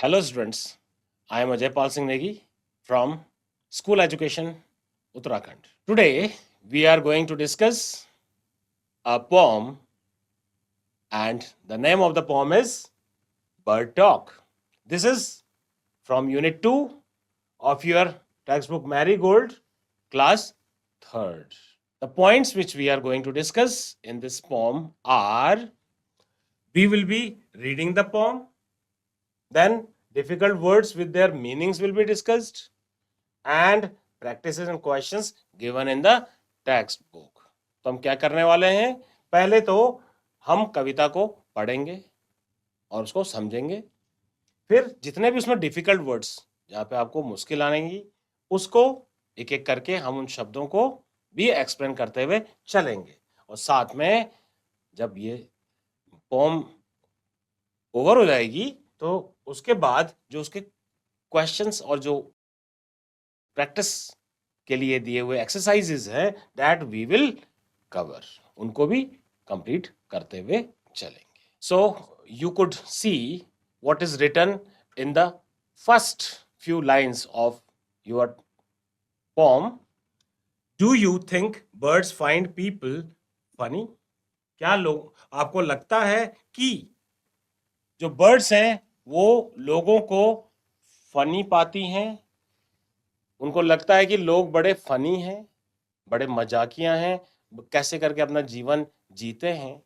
Hello students, I am Ajay Pal Singh Negi from School Education, Uttarakhand. Today we are going to discuss a poem and the name of the poem is Bird Talk. This is from Unit 2 of your textbook Marigold, class 3rd. The points which we are going to discuss in this poem are: we will be reading the poem, then difficult words with their meanings will be discussed, and practices and questions given in the text book. तो हम क्या करने वाले हैं, पहले तो हम कविता को पढ़ेंगे और उसको समझेंगे, फिर जितने भी उसमें डिफिकल्ट वर्ड्स जहाँ पे आपको मुश्किल आएंगी उसको एक एक करके हम उन शब्दों को भी एक्सप्लेन करते हुए चलेंगे. और साथ में जब ये पोम ओवर हो जाएगी तो उसके बाद जो उसके क्वेश्चंस और जो प्रैक्टिस के लिए दिए हुए एक्सरसाइजेज हैं दैट वी विल कवर, उनको भी कंप्लीट करते हुए चलेंगे. So you could see what is written in the first few lines of your poem. Do you think birds find people funny? क्या लोग आपको लगता है कि जो बर्ड्स हैं वो लोगों को फनी पाती हैं? उनको लगता है कि लोग बड़े फनी हैं, बड़े मजाकिया हैं, कैसे करके अपना जीवन जीते हैं.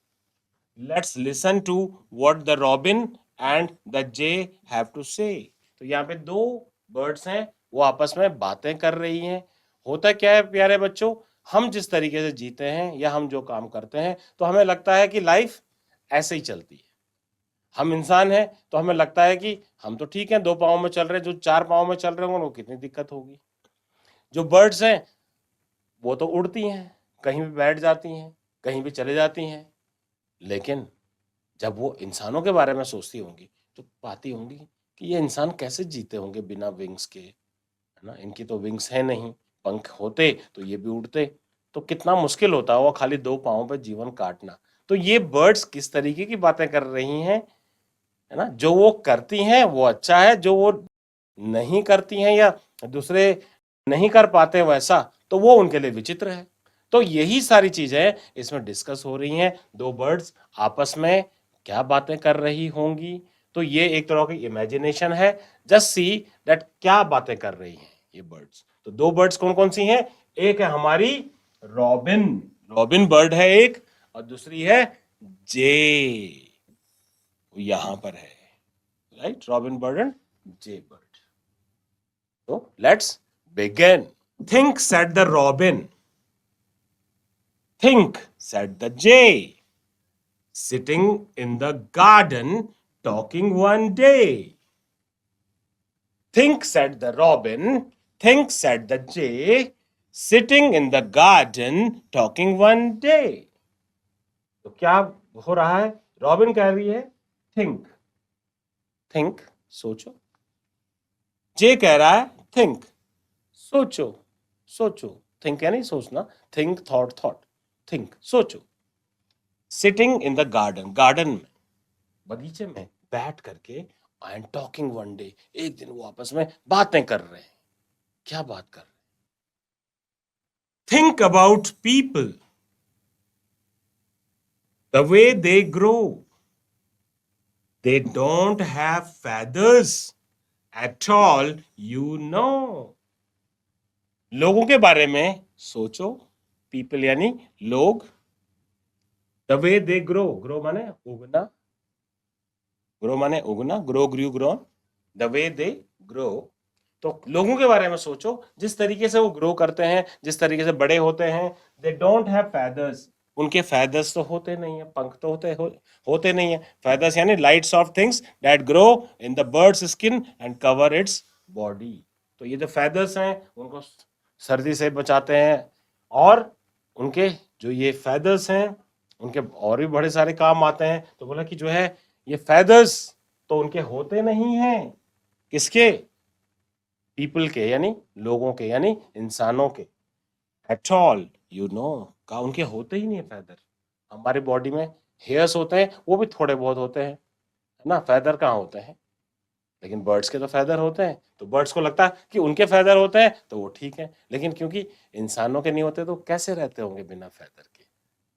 Let's listen to what the robin and the jay have to say. तो यहाँ पे दो बर्ड्स हैं, वो आपस में बातें कर रही हैं. होता क्या है प्यारे बच्चों, हम जिस तरीके से जीते हैं या हम जो काम करते हैं तो हमें लगता है कि लाइफ ऐसे ही चलती है. हम इंसान हैं तो हमें लगता है कि हम तो ठीक हैं, 2 पाँव में चल रहे हैं, जो 4 पाँव में चल रहे होंगे उनको कितनी दिक्कत होगी. जो बर्ड्स हैं वो तो उड़ती हैं, कहीं भी बैठ जाती हैं, कहीं भी चले जाती हैं, लेकिन जब वो इंसानों के बारे में सोचती होंगी तो पाती होंगी कि ये इंसान कैसे जीते होंगे बिना विंग्स के, है ना. इनकी तो विंग्स है नहीं, पंख होते तो ये भी उड़ते, तो कितना मुश्किल होता होगा खाली 2 पाँव पे जीवन काटना. तो ये बर्ड्स किस तरीके की बातें कर रही हैं, है ना. जो वो करती हैं वो अच्छा है, जो वो नहीं करती हैं या दूसरे नहीं कर पाते वैसा तो वो उनके लिए विचित्र है. तो यही सारी चीजें इसमें डिस्कस हो रही हैं. 2 बर्ड्स आपस में क्या बातें कर रही होंगी, तो ये एक तरह की इमेजिनेशन है. जस्ट सी दैट क्या बातें कर रही हैं ये बर्ड्स. तो 2 बर्ड्स कौन कौन सी हैं, एक है हमारी रॉबिन, रॉबिन बर्ड है एक, और दूसरी है जे, यहां पर है, right. Robin bird and J bird. So let's begin. Think, said the robin. Think, said the jay. Sitting in the garden, talking one day. Think, said the robin. Think, said the jay. Sitting in the garden, talking one day. तो क्या हो रहा है, robin कह रही है think, think सोचो. जे कह रहा है थिंक, सोचो, सोचो. थिंक यानी सोचना, थिंक थॉट, थॉट, थिंक सोचो. Sitting in the garden, garden में, बगीचे में बैठ करके, एंड टॉकिंग वन डे, एक दिन वो आपस में बातें कर रहे हैं. क्या बात कर रहे हैं? Think about people, the way they grow, they don't have feathers at all, you know. लोगों के बारे में सोचो, पीपल यानी लोग, the way they grow, grow माने उगना, ग्रो माने उगना, grow grew grown, the way they grow. तो लोगों के बारे में सोचो, जिस तरीके से वो ग्रो करते हैं, जिस तरीके से बड़े होते हैं. दे डोंट हैव feathers, उनके feathers तो होते नहीं है, पंख तो होते नहीं है. feathers यानी light soft things that grow in the birds skin and cover its body. तो ये जो feathers हैं उनको सर्दी से बचाते हैं, और उनके जो ये feathers हैं उनके और भी बड़े सारे काम आते हैं. तो बोला कि जो है ये feathers तो उनके होते नहीं हैं, किसके, पीपल के यानी लोगों के यानी इंसानों के. एट ऑल, यू नो, का उनके होते ही नहीं है फेदर. हमारे बॉडी में हेयर्स होते हैं, वो भी थोड़े बहुत होते हैं, है ना. फेदर कहाँ होते हैं, लेकिन बर्ड्स के तो फेदर होते हैं, तो बर्ड्स को लगता है कि उनके फेदर होते हैं तो वो ठीक है, लेकिन क्योंकि इंसानों के नहीं होते तो कैसे रहते होंगे बिना फेदर के,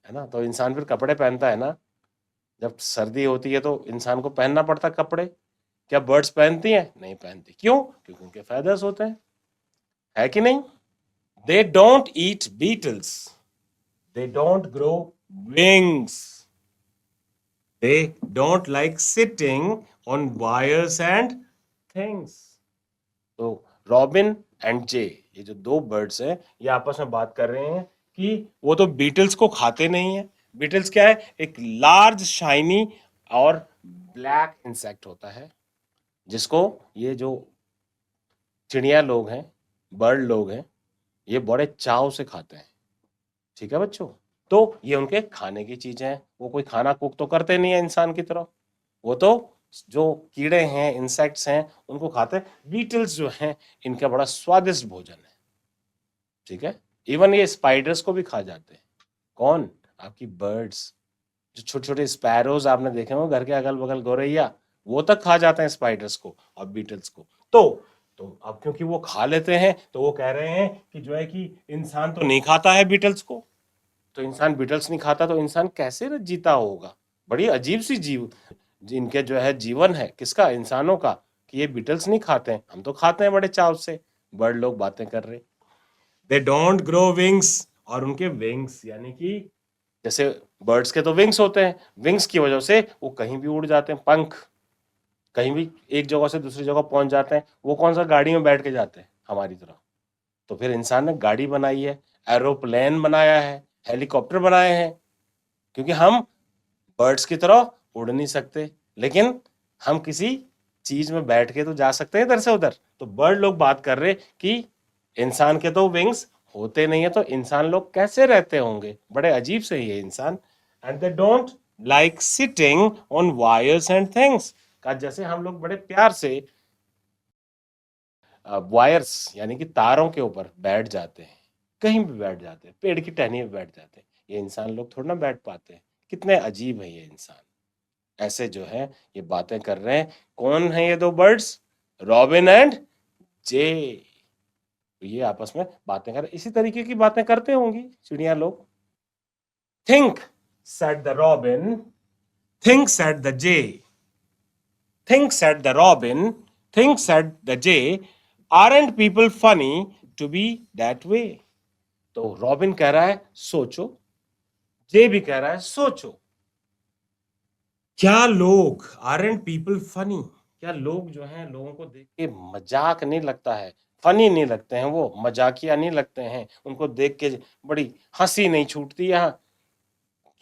है ना। तो इंसान फिर कपड़े पहनता है ना, जब सर्दी होती है तो इंसान को पहनना पड़ता है कपड़े। क्या बर्ड्स पहनती हैं? नहीं पहनती। क्यों? क्योंकि उनके फेदर्स होते हैं, है कि नहीं। They don't eat beetles, they don't grow wings, they don't like sitting on wires and things. तो रॉबिन एंड जे, ये जो दो बर्ड्स हैं, ये आपस में बात कर रहे हैं कि वो तो बीटल्स को खाते नहीं है। बीटल्स क्या है? एक लार्ज शाइनी और ब्लैक इंसेक्ट होता है, जिसको ये जो चिड़िया लोग हैं, बर्ड लोग हैं, ये बड़े चाव से खाते हैं। ठीक है बच्चों, तो ये उनके खाने की चीजें हैं। वो कोई खाना कुक तो करते नहीं है इंसान की तरह, वो तो जो कीड़े हैं, इंसेक्ट्स हैं, उनको खाते हैं। बीटल्स जो हैं, इनका बड़ा स्वादिष्ट भोजन है। ठीक है, इवन ये स्पाइडर्स को भी खा जाते हैं। कौन? आपकी बर्ड्स। जो छोटे छोटे स्पैरोज आपने देखे हो घर के अगल बगल, गौरैया, वो तक खा जाते हैं स्पाइडर्स को और बीटल्स को। तो अब क्योंकि वो खा लेते हैं तो वो कह रहे हैं कि जो है कि इंसान तो नहीं खाता है बीटल्स को, तो इंसान बीटल्स नहीं खाता तो इंसान कैसे जीता होगा। बड़ी अजीब सी जीव इनके जो है जीवन है, किसका? इंसानों का, कि ये बीटल्स नहीं खाते हैं, हम तो खाते हैं बड़े चाव से। बर्ड लोग बातें कर रहे। दे डोंट ग्रो विंग्स, और उनके विंग्स यानी कि जैसे बर्ड्स के तो विंग्स होते हैं, विंग्स की वजह से वो कहीं भी उड़ जाते हैं, पंख, कहीं भी एक जगह से दूसरी जगह पहुंच जाते हैं। वो कौन सा गाड़ी में बैठ के जाते हैं हमारी तरह। तो फिर इंसान ने गाड़ी बनाई है, एरोप्लेन बनाया है, हेलीकॉप्टर बनाए हैं, क्योंकि हम बर्ड्स की तरह उड़ नहीं सकते, लेकिन हम किसी चीज में बैठ के तो जा सकते हैं इधर से उधर। तो बर्ड लोग बात कर रहे कि इंसान के तो विंग्स होते नहीं है, तो इंसान लोग कैसे रहते होंगे, बड़े अजीब से ये इंसान। And they don't like sitting on wires and things, का जैसे हम लोग बड़े प्यार से वायर्स यानी कि तारों के ऊपर बैठ जाते हैं, कहीं भी बैठ जाते हैं, पेड़ की टहनी में बैठ जाते हैं, ये इंसान लोग थोड़ा ना बैठ पाते हैं। कितने अजीब है ये इंसान। ऐसे जो है ये बातें कर रहे हैं। कौन है ये दो बर्ड्स? रॉबिन एंड जे। तो ये आपस में बातें कर, इसी तरीके की बातें करते होंगी चिड़िया लोग। Think said the robin, think said the jay, think said the robin, think said the jay, aren't people funny to be that way. तो रॉबिन कह रहा है सोचो, जे भी कह रहा है सोचो, क्या लोग, आरंट पीपल फनी, क्या लोग जो हैं लोगों को देख के मजाक नहीं लगता है, फनी नहीं लगते हैं, वो मजाकिया नहीं लगते हैं, उनको देख के बड़ी हंसी नहीं छूटती यहाँ।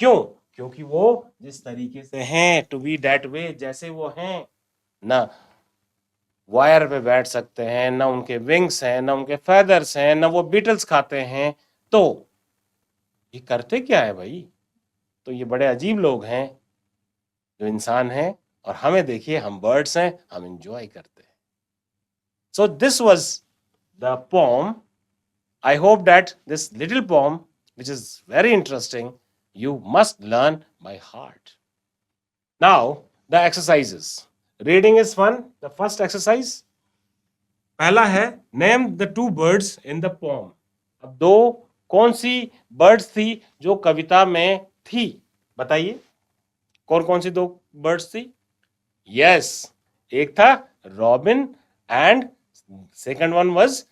क्यों? क्योंकि वो जिस तरीके से हैं, टू बी दैट वे, जैसे वो हैं ना, वायर पे बैठ सकते हैं, ना उनके विंग्स हैं, ना उनके फेदर्स हैं, ना वो बीटल्स खाते हैं, तो ये करते क्या है भाई। तो ये बड़े अजीब लोग हैं जो इंसान हैं, और हमें देखिए हम बर्ड्स हैं, हम एंजॉय करते हैं। So this was the pome. I hope that this little poem, which is very interesting, you must learn by heart. Now, the exercises. Reading is fun. The first exercise, पहला है name the two birds in the poem. अब दो कौन सी birds थी जो कविता में थी, बताइए कौन कौन सी दो बर्ड्स थी। यस, एक था Robin and second one was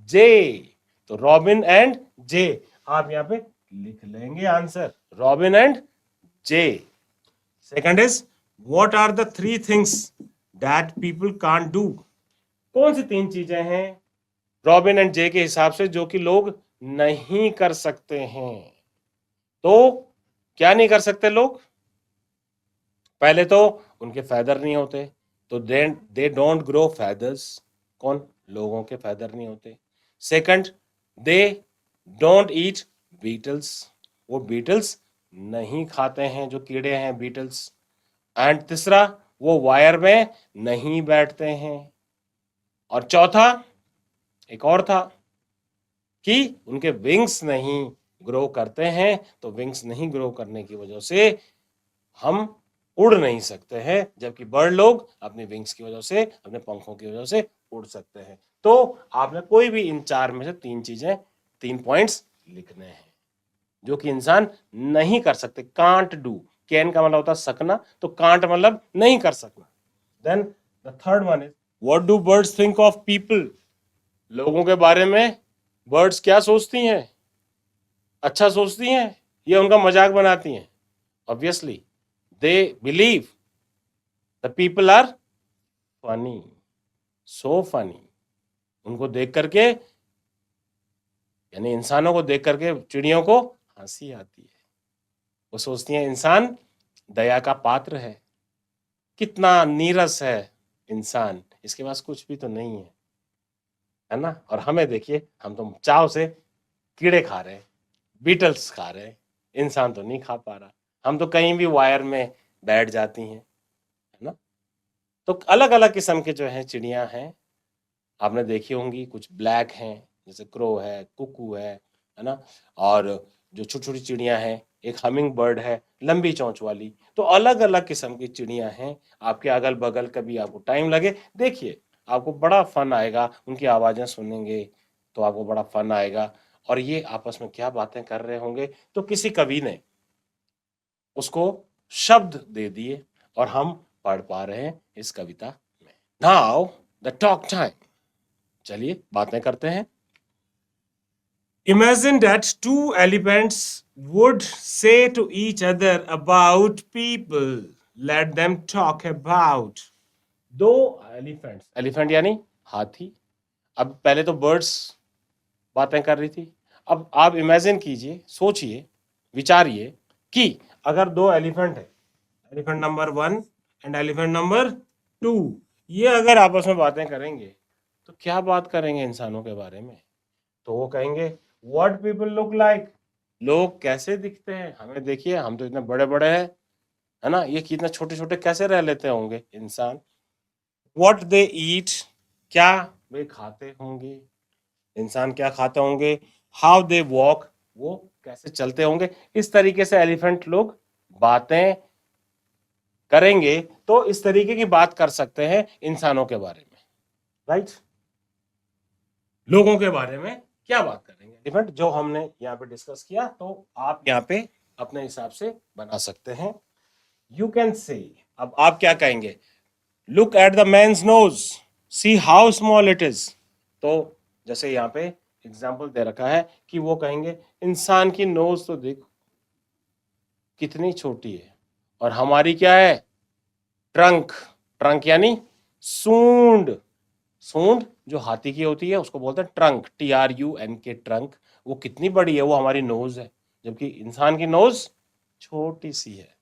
Jay. तो रॉबिन एंड जे, आप यहां पे लिख लेंगे answer, Robin and Jay. Second is what are the three things that people can't do. कौन सी तीन चीजें हैं रॉबिन एंड जे के हिसाब से जो कि लोग नहीं कर सकते हैं। तो क्या नहीं कर सकते लोग? पहले तो उनके फेदर नहीं होते, तो दे डोंट ग्रो फेदर्स। कौन? लोगों के फेदर नहीं होते। Second, they don't eat beetles, वो बीटल्स नहीं खाते हैं, जो कीड़े हैं बीटल्स। एंड तीसरा, वो वायर में नहीं बैठते हैं। और चौथा एक और था कि उनके विंग्स नहीं ग्रो करते हैं, तो विंग्स नहीं ग्रो करने की वजह से हम उड़ नहीं सकते हैं, जबकि बर्ड लोग अपनी विंग्स की वजह से, अपने पंखों की वजह से उड़ सकते हैं। तो आपने कोई भी इन चार में से तीन पॉइंट्स लिखने हैं जो कि इंसान नहीं कर सकते। कांट डू, कैन का मतलब होता है सकना, तो कांट मतलब नहीं कर सकना। Then the third one is what do birds think of people. लोगों के बारे में बर्ड्स क्या सोचती हैं? अच्छा सोचती हैं या उनका मजाक बनाती हैं? Obviously they believe the people are funny, so funny. उनको देख करके, यानी इंसानों को देख करके चिड़ियों को हंसी आती है। वो सोचती हैं इंसान दया का पात्र है, कितना नीरस है इंसान, इसके पास कुछ भी तो नहीं है ना। और हमें देखिए, हम तो चाव से कीड़े खा रहे हैं, बीटल्स खा रहे हैं, इंसान तो नहीं खा पा रहा। हम तो कहीं भी वायर में बैठ जाती हैं, है ना। तो अलग अलग किस्म के जो हैं चिड़िया हैं, आपने देखी होंगी। कुछ ब्लैक हैं, जैसे क्रो है, कुकू है ना। और जो छोटी छोटी चिड़िया हैं, एक हमिंग बर्ड है लंबी चोंच वाली। तो अलग अलग किस्म की चिड़िया हैं। आपके अगल बगल कभी आपको टाइम लगे, देखिए, आपको बड़ा फन आएगा। उनकी आवाजें सुनेंगे तो आपको बड़ा फन आएगा। और ये आपस में क्या बातें कर रहे होंगे, तो किसी कवि ने उसको शब्द दे दिए और हम पढ़ पा रहे हैं इस कविता में। नाउ द टॉक टाइम, चलिए बातें करते हैं। Imagine that two elephants would say to each other about people. Let them talk about. दो एलिफेंट्स, एलिफेंट यानी हाथी। अब पहले तो बर्ड्स बातें कर रही थी। अब आप इमेजिन कीजिए, सोचिए, विचारिए कि अगर दो एलिफेंट है, elephant number 1 and elephant number 2, ये अगर आपस में बातें करेंगे तो क्या बात करेंगे इंसानों के बारे में? तो वो कहेंगे व्हाट पीपल लुक लाइक, लोग कैसे दिखते हैं। हमें देखिए, हम तो इतने बड़े बड़े हैं, है ना, ये कितने छोटे छोटे कैसे रह लेते होंगे इंसान। व्हाट दे ईट, क्या वे खाते होंगे, इंसान क्या खाते होंगे। हाउ दे वॉक, वो कैसे चलते होंगे। इस तरीके से एलिफेंट लोग बातें करेंगे। तो इस तरीके की बात कर सकते हैं इंसानों के बारे में, राइट। लोगों के बारे में क्या बात करेंगे एलिफेंट, जो हमने यहाँ पे डिस्कस किया, तो आप यहाँ पे अपने हिसाब से बना सकते हैं। यू कैन से, अब आप क्या कहेंगे, look at the man's nose, see how small it is. तो जैसे यहाँ पे एग्जाम्पल दे रखा है कि वो कहेंगे इंसान की नोज तो देख कितनी छोटी है, और हमारी क्या है, ट्रंक। ट्रंक यानी सूंड। सूंड जो हाथी की होती है उसको बोलते हैं ट्रंक, TRUNK, ट्रंक। वो कितनी बड़ी है, वो हमारी नोज है, जबकि इंसान की नोज छोटी सी है।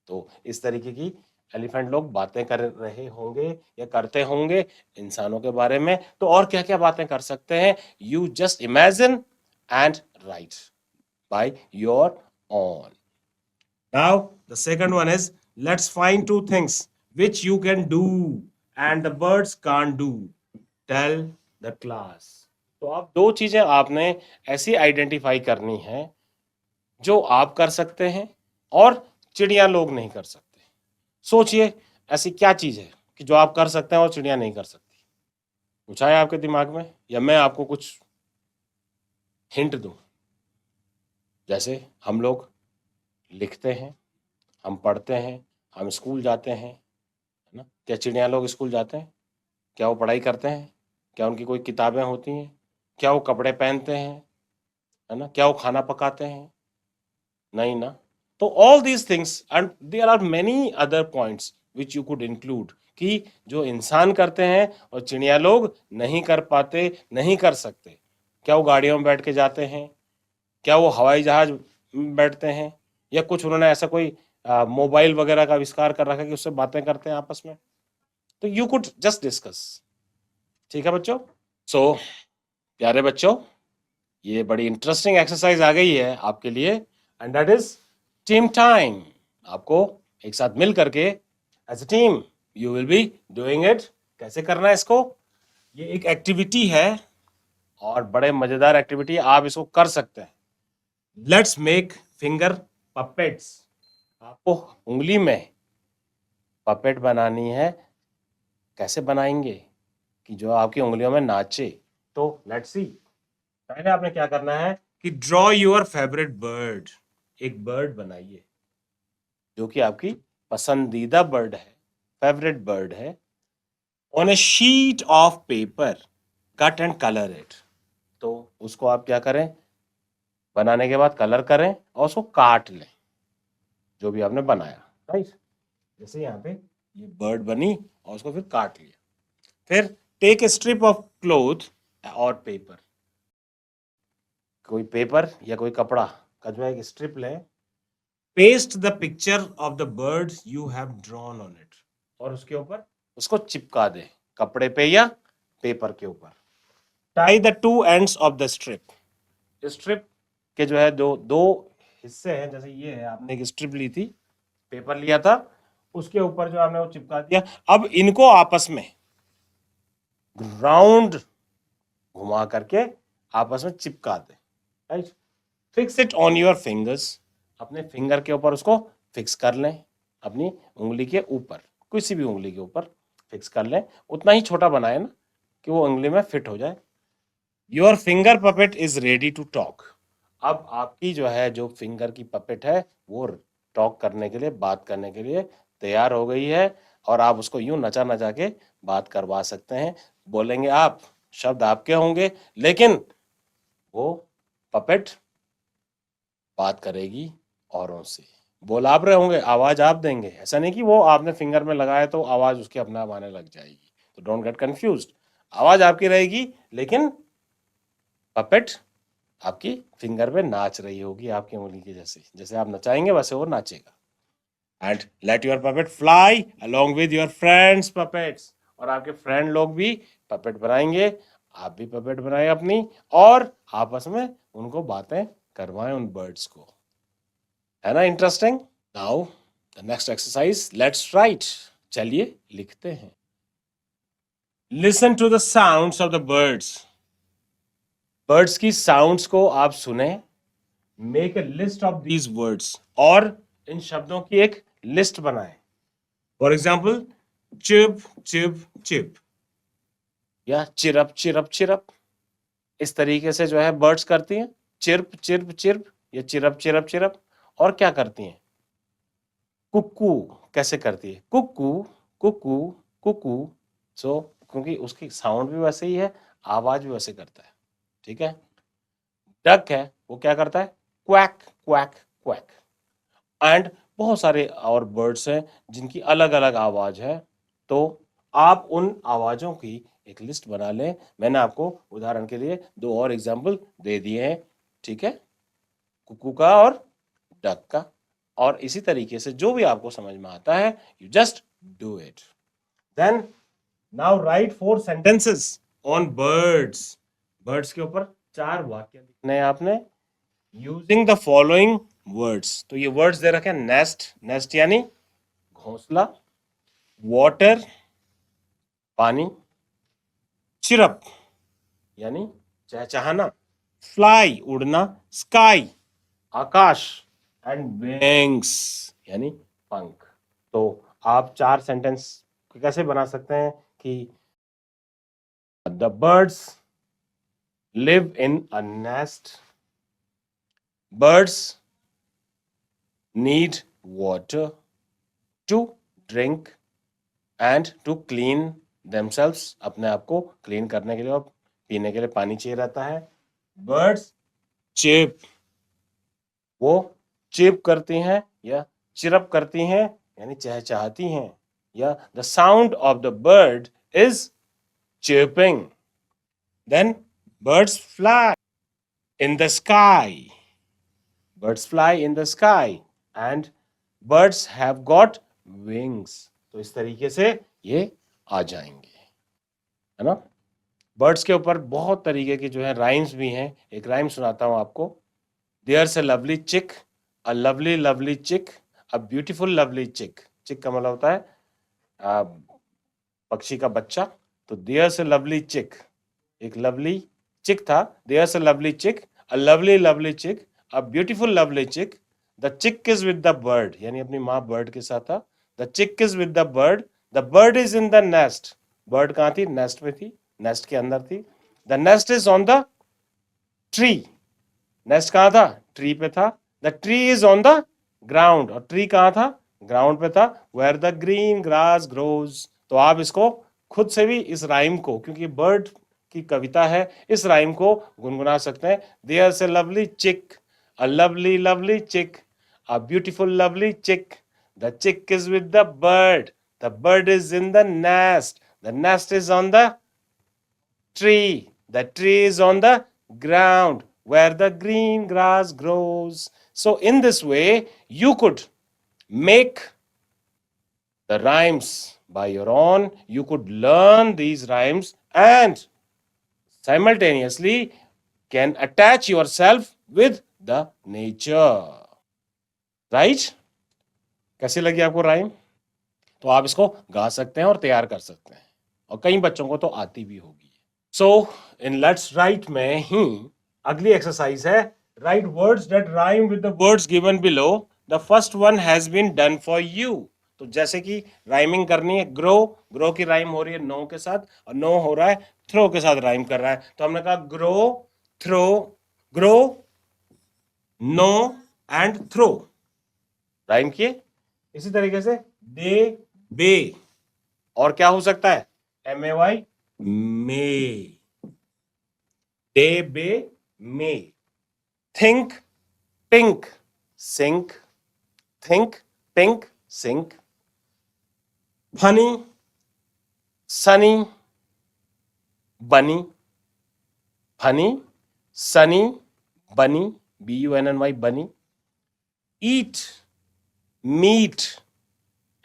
तो इस तरीके की एलिफेंट लोग बातें कर रहे होंगे या करते होंगे इंसानों के बारे में। तो और क्या क्या बातें कर सकते हैं, you just imagine and right by your own. Now, the second one is let's find two things which you can do and the birds can't do. Tell the class. तो आप दो चीजें आपने ऐसी आइडेंटिफाई करनी है जो आप कर सकते हैं और चिड़िया लोग नहीं कर सकते। सोचिए ऐसी क्या चीज है कि जो आप कर सकते हैं और चिड़िया नहीं कर सकती। कुछ आया आपके दिमाग में, या मैं आपको कुछ हिंट दूं? जैसे हम लोग लिखते हैं, हम पढ़ते हैं, हम स्कूल जाते हैं, है ना। क्या चिड़िया लोग स्कूल जाते हैं? क्या वो पढ़ाई करते हैं? क्या उनकी कोई किताबें होती हैं? क्या वो कपड़े पहनते हैं, है ना? क्या वो खाना पकाते हैं? नहीं ना। तो all these things and there are many other points which you could include, कि जो इंसान करते हैं और चिड़िया लोग नहीं कर पाते, नहीं कर सकते। क्या वो गाड़ियों में बैठ के जाते हैं? क्या वो हवाई जहाज में बैठते हैं? या कुछ उन्होंने ऐसा कोई मोबाइल वगैरह का आविष्कार कर रखा है कि उससे बातें करते हैं आपस में? तो यू कुड जस्ट डिस्कस। ठीक है बच्चों। सो प्यारे बच्चों, ये बड़ी इंटरेस्टिंग एक्सरसाइज आ गई है आपके लिए, and that is team time. आपको एक साथ मिल करके as a team you will be doing it. कैसे करना है इसको, ये एक एक्टिविटी है और बड़े मजेदार एक्टिविटी है, आप इसको कर सकते हैं। Let's make finger puppets. आपको उंगली में पपेट बनानी है, कैसे बनाएंगे कि जो आपकी उंगलियों में नाचे? तो लेट्स सी। पहले आपने क्या करना है कि ड्रॉ योर फेवरेट बर्ड, एक बर्ड बनाइए जो कि आपकी पसंदीदा बर्ड है, फेवरेट बर्ड है। On A sheet of paper cut and colour it. तो उसको आप क्या करें, बनाने के बाद कलर करें और उसको काट लें, जो भी आपने बनाया, राइट। जैसे यहाँ पे ये बर्ड बनी और उसको फिर काट लिया। फिर take a strip of cloth और पेपर, कोई पेपर या कोई कपड़ा का जो है एक स्ट्रिप लें। Paste the picture of the birds you have drawn on it, और उसके ऊपर उसको चिपका दे, कपड़े पे या पेपर के ऊपर। Tie the two ends of the strip, strip के जो है दो दो हिस्से हैं, जैसे ये है, आपने एक स्ट्रिप ली थी, पेपर लिया था, उसके ऊपर जो आपने वो चिपका दिया। अब इनको आपस में राउंड घुमा करके आपस में चिपका दे, right. Fix it on your fingers, अपने फिंगर के ऊपर उसको फिक्स कर लें, अपनी उंगली के ऊपर, किसी भी उंगली के ऊपर फिक्स कर लें। उतना ही छोटा बनाए ना कि वो उंगली में फिट हो जाए। Your finger puppet is ready to talk, अब आपकी जो है जो फिंगर की पपेट है वो टॉक करने के लिए, बात करने के लिए तैयार हो गई है, और आप उसको यूं नचा नचा के बात करवा सकते हैं। बोलेंगे आप, शब्द आपके होंगे, लेकिन वो पपेट बात करेगी औरों से। बोल आप रहे होंगे, आवाज आप देंगे, ऐसा नहीं कि वो आपने फिंगर में लगाया तो आवाज उसके अपने आप आने लग जाएगी। तो डोंट गेट कंफ्यूज्ड, आवाज आपकी रहेगी, लेकिन पपेट आपकी फिंगर पे नाच रही होगी आपकी उंगली की जैसे, जैसे आप नचाएंगे वैसे वो नाचेगा। And let your puppet fly along with your friends puppets, और आपके फ्रेंड लोग भी पपेट बनाएंगे, आप भी पपेट बनाए अपनी, और आपस में उनको बातें करवाएं उन बर्ड्स को। है ना interesting? Now the next exercise, let's write, चलिए लिखते हैं। Listen to the sounds of the birds, birds की साउंड्स को आप सुने। Make a list of these words, और इन शब्दों की एक लिस्ट बनाएं। For example, chip chip chip, या चिरप चिरप चिरप, इस तरीके से जो है बर्ड्स करती हैं, चिर्प चिर्प चिर्प, या चिरप चिरप चिरप। और क्या करती हैं, कुक्कू कैसे करती है, कुक्कू कुक्कू कुक्कू। सो क्योंकि उसकी साउंड भी वैसे ही है, आवाज भी वैसे करता है, ठीक है। डक है, वो क्या करता है, क्वैक क्वैक क्वैक। एंड बहुत सारे और बर्ड्स हैं जिनकी अलग अलग आवाज है। तो आप उन आवाजों की एक लिस्ट बना लें। मैंने आपको उदाहरण के लिए दो और एग्जाम्पल दे दिए हैं, ठीक है, कुकू का और डक का। और इसी तरीके से जो भी आपको समझ में आता है, you just do it. Then now write 4 sentences on birds, birds के ऊपर 4 वाक्य लिखने हैं आपने, यूजिंग द फॉलोइंग वर्ड्स। तो ये वर्ड्स दे रखे हैं, नेस्ट, नेस्ट यानी घोंसला, वाटर पानी, चिरप यानी चहचहाना, फ्लाई उड़ना, स्काई आकाश, एंड विंग्स यानी पंख। तो आप 4 सेंटेंस कैसे बना सकते हैं कि the birds live in a nest, birds need water to drink and to clean themselves, अपने आप को क्लीन करने के लिए और पीने के लिए पानी चाहिए रहता है। birds chirp, वो चिप करती हैं या चिरप करती हैं यानी चहचहाती हैं, या the sound of the bird is chirping. Then birds fly in the sky, birds fly in the sky and birds have got wings. तो इस तरीके से ये आ जाएंगे, है ना। बर्ड्स के ऊपर बहुत तरीके की जो है राइम्स भी हैं। एक राइम सुनाता हूं आपको। There's a lovely chick, a lovely lovely chick, a beautiful lovely chick. चिक का मतलब होता है पक्षी का बच्चा। तो there's a lovely chick, एक लवली चिक था। There's a lovely chick, a lovely lovely chick, a beautiful lovely chick, the chick is with the bird, यानी अपनी माँ बर्ड के साथ था। The chick is with the bird is in the nest, bird कहाँ थी, नेस्ट में थी, नेस्ट के अंदर थी, the nest is on the tree, nest कहाँ था, ट्री पे था, the tree is on the ground, और ट्री कहाँ था, ग्राउंड पे था, where the green grass grows. तो आप इसको खुद से भी इस राइम को, क्योंकि बर्ड की कविता है, इस राइम को गुनगुना सकते हैं। देयर ए लवली चिक, अ लवली लवली चिक, अ ब्यूटीफुल लवली चिक, the chick is with the bird is in the nest is on the tree. The tree is on the ground where the green grass grows. So, in this way, you could make the rhymes by your own. You could learn these rhymes and simultaneously can attach yourself with the nature. Right? कैसी लगी आपको rhyme? तो आप इसको गा सकते हैं और तैयार कर सकते हैं, और कई बच्चों को तो आती भी होगी। सो इन लेट्स राइट में ही अगली एक्सरसाइज है, write words that rhyme with the words given below, the first one has been done for you. तो जैसे कि राइमिंग करनी है, ग्रो, ग्रो की राइम हो रही है नो के साथ, और नो हो रहा है थ्रो के साथ राइम कर रहा है, तो हमने कहा grow, throw, grow, know and throw, rhyme किए। इसी तरीके से डे, बे, और क्या हो सकता है, MAY, may, day, bay, may, think, pink, sink, think, pink, sink, funny, sunny, bunny, funny, sunny, bunny, BUNNY, bunny, eat, meat,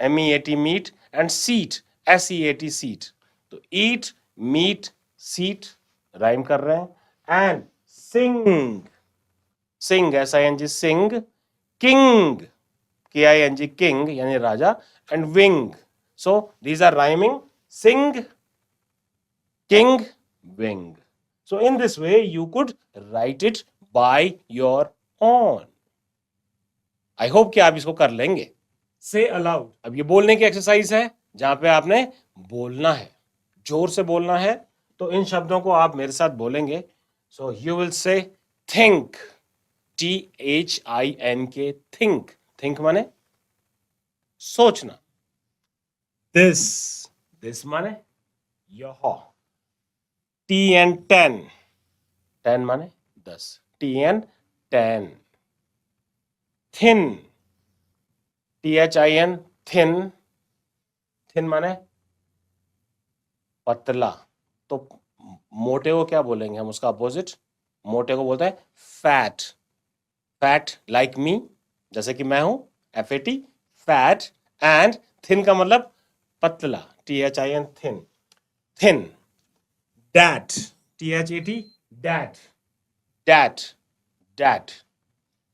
MEAT, meat, and seat, SEAT, seat. तो ईट, मीट, सीट राइम कर रहे हैं। And sing, sing, SING, sing, king, KING, king यानी राजा, and wing. So these are rhyming, sing, king, wing. So in this way you could write it by your own. I hope कि आप इसको कर लेंगे। Say aloud. अब ये बोलने की एक्सरसाइज है जहां पे आपने बोलना है, जोर से बोलना है। तो इन शब्दों को आप मेरे साथ बोलेंगे। So you will say think, THINK, think, think माने सोचना। This, this माने यह। TN, 10, 10 माने 10, TN, 10। Thin, THIN, thin, thin माने पतला। तो मोटे को क्या बोलेंगे हम, उसका अपोजिट, मोटे को बोलते हैं फैट, फैट लाइक मी, जैसे कि मैं हूं, FAT, फैट। एंड थिन का मतलब पतला, THIN, thin, thin. That, THAT, that, that, that,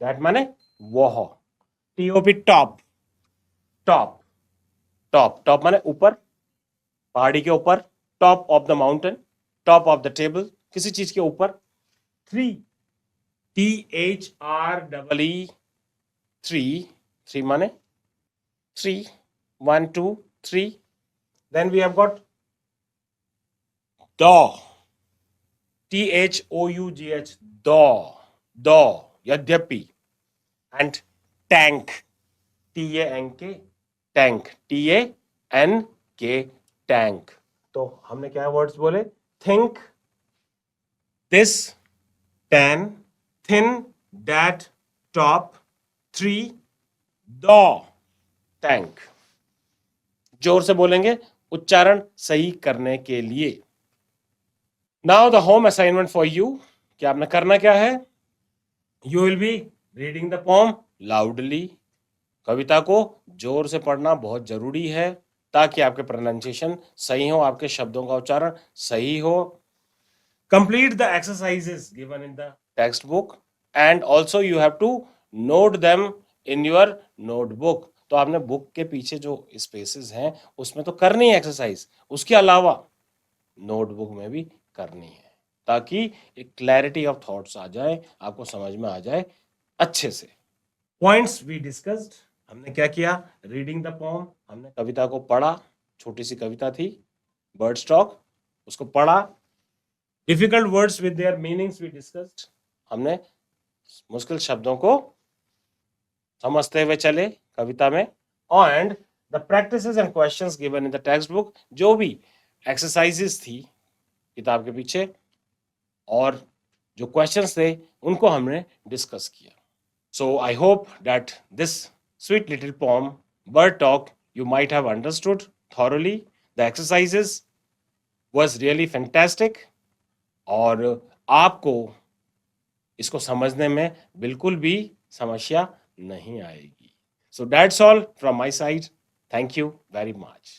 that माने वह। TOP, top, top, top, top माने ऊपर, पहाड़ी के ऊपर, top of the mountain, top of the table, किसी चीज के ऊपर। 3, THREE, 3, 3 माने 3, 1, 2, 3। Then we have got daw, THOUGH, daw, daw, यद्यपि। And tank, TANK, tank, TANK, tank. तो हमने क्या वर्ड्स बोले, think, this, 10, thin, that, top, 3, daw, tank. जोर से बोलेंगे उच्चारण सही करने के लिए। Now the home assignment for you, कि आपने करना क्या है, you will be reading the poem loudly. कविता को जोर से पढ़ना बहुत जरूरी है ताकि आपके प्रोनाउंसिएशन सही हो, आपके शब्दों का उच्चारण सही हो। Complete the exercises given in the text book and also you have to note them in your notebook. तो आपने बुक के पीछे जो स्पेसेस हैं उसमें तो करनी है एक्सरसाइज, उसके अलावा नोटबुक में भी करनी है, ताकि एक क्लैरिटी ऑफ थॉट्स आ जाए, आपको समझ में आ जाए अच्छे से। पॉइंट्स वी डिस्कस्ड, हमने क्या किया? रीडिंग द पोम, हमने कविता को पढ़ा, छोटी सी कविता थी बर्ड स्टॉक, उसको पढ़ा। Difficult words with their meanings we discussed, हमने मुश्किल शब्दों को समझते हुए चले कविता में। And the practices and questions given in the text book, जो भी एक्सरसाइजेस थी किताब के पीछे और जो क्वेश्चंस थे उनको हमने डिस्कस किया। So I hope that this sweet little poem bird talk you might have understood thoroughly. The exercises was really fantastic और आपको इसको समझने में बिल्कुल भी समस्या नहीं आएगी। So that's all from my side. Thank you very much.